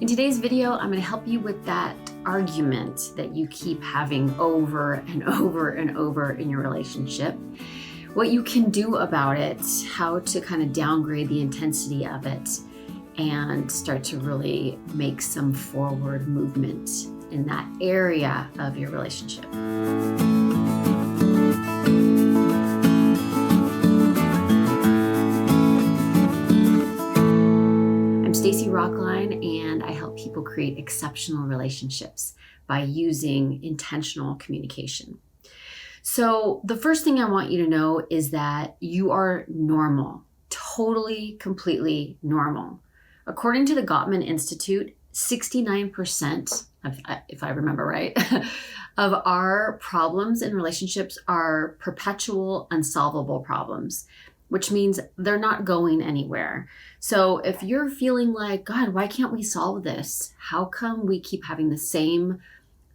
today's video, I'm going to help you with that argument that you keep having over and over and over in your relationship, what you can do about it, how to kind of downgrade the intensity of it, and start to really make some forward movement in that area of your relationship. I'm Stacy Rocklein, and I help people create exceptional relationships by using intentional communication. So the first thing I want you to know is that you are normal, totally, completely normal. According to the Gottman Institute, 69%, if I remember right, of our problems in relationships are perpetual, unsolvable problems, which means they're not going anywhere. So if you're feeling like, God, why can't we solve this? How come we keep having the same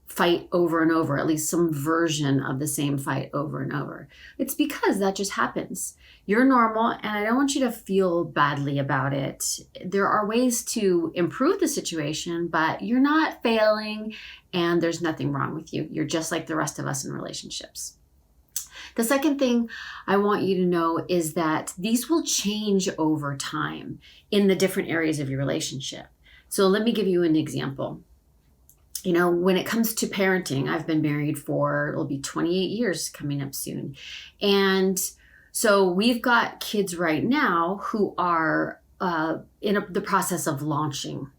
fight over and over, at least some version of the same fight over and over? It's because that just happens. You're normal, and I don't want you to feel badly about it. There are ways to improve the situation, but you're not failing, and there's nothing wrong with you. You're just like the rest of us in relationships. The second thing I want you to know is that these will change over time in the different areas of your relationship. So let me give you an example. You know, when it comes to parenting, I've been married for, it'll be 28 years coming up soon. And so we've got kids right now who are in the process of launching,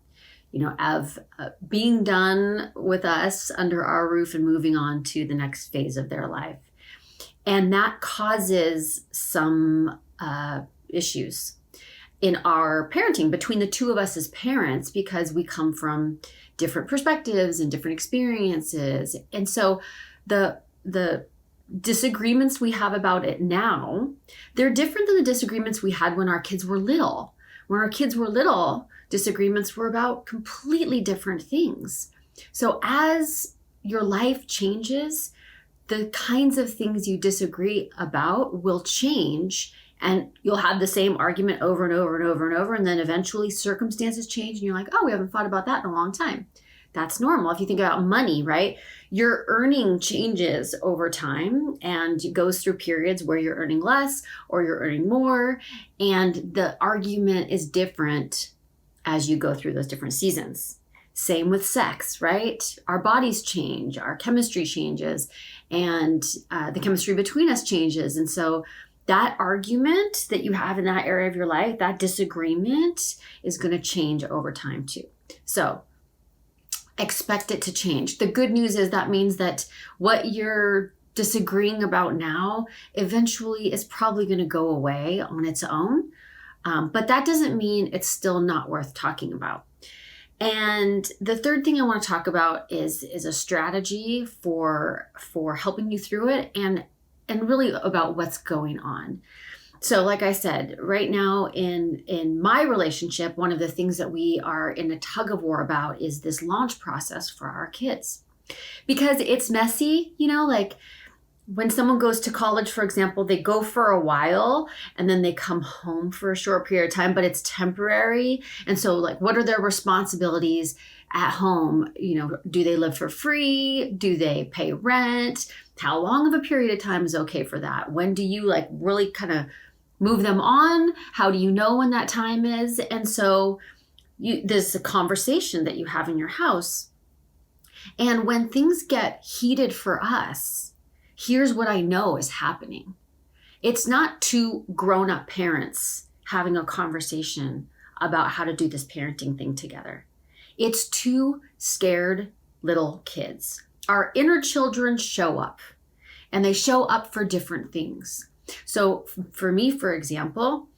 of being done with us under our roof and moving on to the next phase of their life. And that causes some issues in our parenting between the two of us as parents, because we come from different perspectives and different experiences. And so the disagreements we have about it now, they're different than the disagreements we had when our kids were little. When our kids were little, disagreements were about completely different things. So as your life changes, the kinds of things you disagree about will change, and you'll have the same argument over and over and over and over. And then eventually circumstances change and you're like, oh, we haven't thought about that in a long time. That's normal. If you think about money, right? Your earning changes over time, and it goes through periods where you're earning less or you're earning more. And the argument is different as you go through those different seasons. Same with sex, right? Our bodies change, our chemistry changes, and the chemistry between us changes. And so that argument that you have in that area of your life, that disagreement, is going to change over time too. So expect it to change. The good news is that means that what you're disagreeing about now eventually is probably going to go away on its own. But that doesn't mean it's still not worth talking about. And the third thing I want to talk about is a strategy for helping you through it, and really about what's going on. So like I said, right now in my relationship, one of the things that we are in a tug of war about is this launch process for our kids. Because it's messy, like when someone goes to college, for example, they go for a while and then they come home for a short period of time, but it's temporary. And so like, what are their responsibilities at home? Do they live for free? Do they pay rent? How long of a period of time is okay for that? When do you really kind of move them on? How do you know when that time is? And so there's a conversation that you have in your house. And when things get heated for us, here's what I know is happening. It's not two grown-up parents having a conversation about how to do this parenting thing together. It's two scared little kids. Our inner children show up, and they show up for different things. So for me, for example,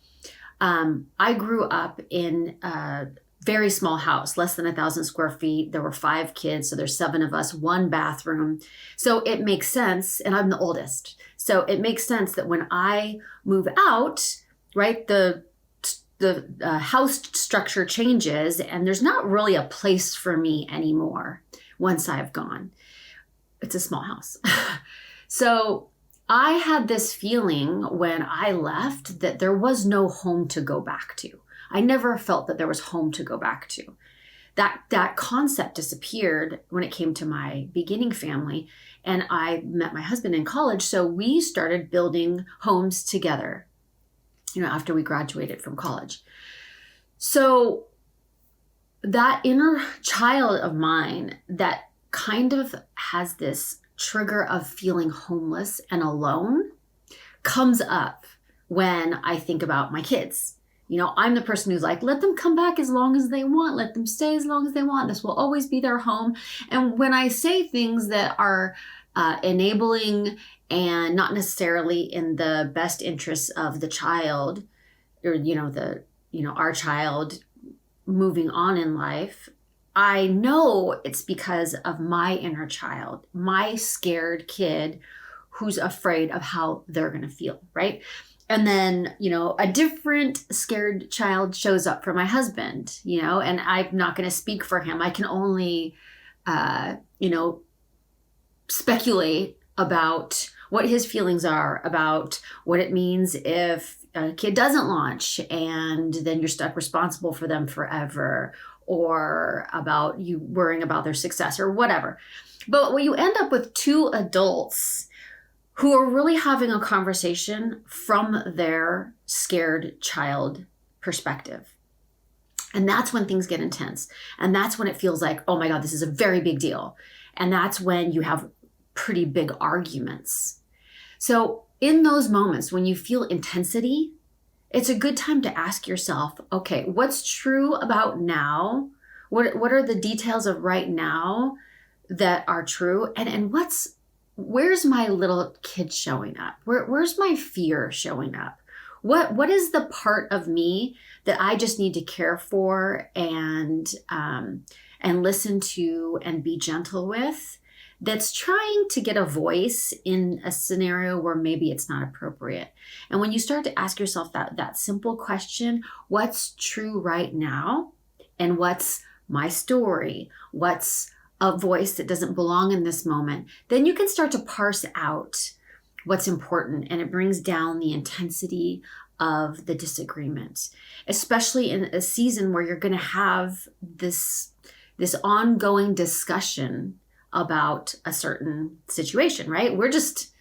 I grew up in a very small house, less than 1,000 square feet. There were 5 kids, so there's 7 of us, 1 bathroom. So it makes sense, and I'm the oldest. So it makes sense that when I move out, right, the house structure changes, and there's not really a place for me anymore once I've gone. It's a small house. So I had this feeling when I left that there was no home to go back to. I never felt that there was home to go back to. that concept disappeared when it came to my beginning family. And I met my husband in college. So we started building homes together, after we graduated from college. So that inner child of mine that kind of has this trigger of feeling homeless and alone comes up when I think about my kids. I'm the person who's like, let them come back as long as they want. Let them stay as long as they want. This will always be their home. And when I say things that are enabling and not necessarily in the best interests of the child, or, our child moving on in life, I know it's because of my inner child, my scared kid who's afraid of how they're going to feel, right? And then, a different scared child shows up for my husband, and I'm not going to speak for him. I can only, speculate about what his feelings are, about what it means if a kid doesn't launch and then you're stuck responsible for them forever, or about you worrying about their success or whatever. But when you end up with two adults who are really having a conversation from their scared child perspective. And that's when things get intense. And that's when it feels like, oh my God, this is a very big deal. And that's when you have pretty big arguments. So in those moments when you feel intensity, it's a good time to ask yourself, okay, what's true about now? What are the details of right now that are true? And where's my little kid showing up? Where's my fear showing up? What is the part of me that I just need to care for and listen to and be gentle with, that's trying to get a voice in a scenario where maybe it's not appropriate? And when you start to ask yourself that simple question, what's true right now? And what's my story? What's a voice that doesn't belong in this moment? Then you can start to parse out what's important, and it brings down the intensity of the disagreement, especially in a season where you're going to have this ongoing discussion about a certain situation, right? We're just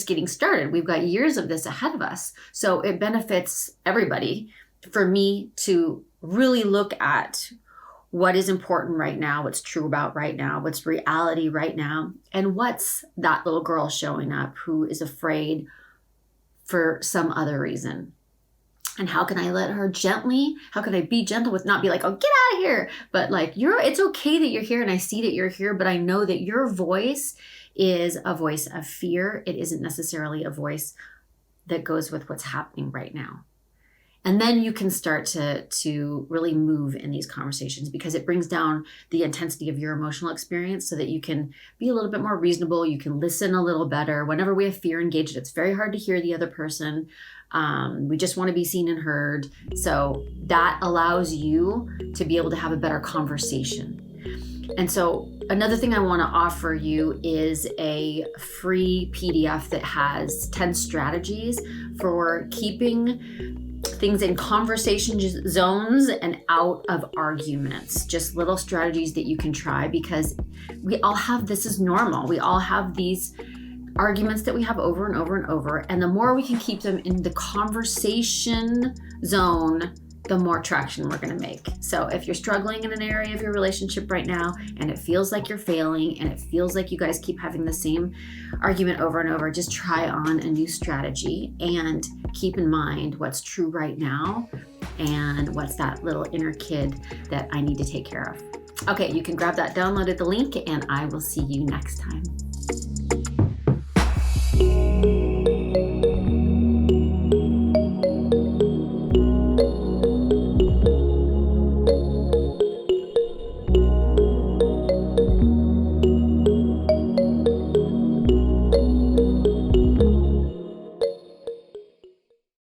getting started. We've got years of this ahead of us. So it benefits everybody for me to really look at what is important right now, what's true about right now, what's reality right now, and what's that little girl showing up who is afraid for some other reason. And how can I let her how can I be gentle with, not be like, oh, get out of here, but like, it's okay that you're here and I see that you're here, but I know that your voice is a voice of fear. It isn't necessarily a voice that goes with what's happening right now. And then you can start to really move in these conversations, because it brings down the intensity of your emotional experience so that you can be a little bit more reasonable. You can listen a little better. Whenever we have fear engaged, it's very hard to hear the other person. We just want to be seen and heard. So that allows you to be able to have a better conversation. And so another thing I want to offer you is a free PDF that has 10 strategies for keeping things in conversation zones and out of arguments. Just little strategies that you can try, because we all have, this is normal. We all have these arguments that we have over and over and over. And the more we can keep them in the conversation zone, the more traction we're going to make. So if you're struggling in an area of your relationship right now and it feels like you're failing and it feels like you guys keep having the same argument over and over, just try on a new strategy and keep in mind what's true right now and what's that little inner kid that I need to take care of. Okay, you can grab that, download the link, and I will see you next time.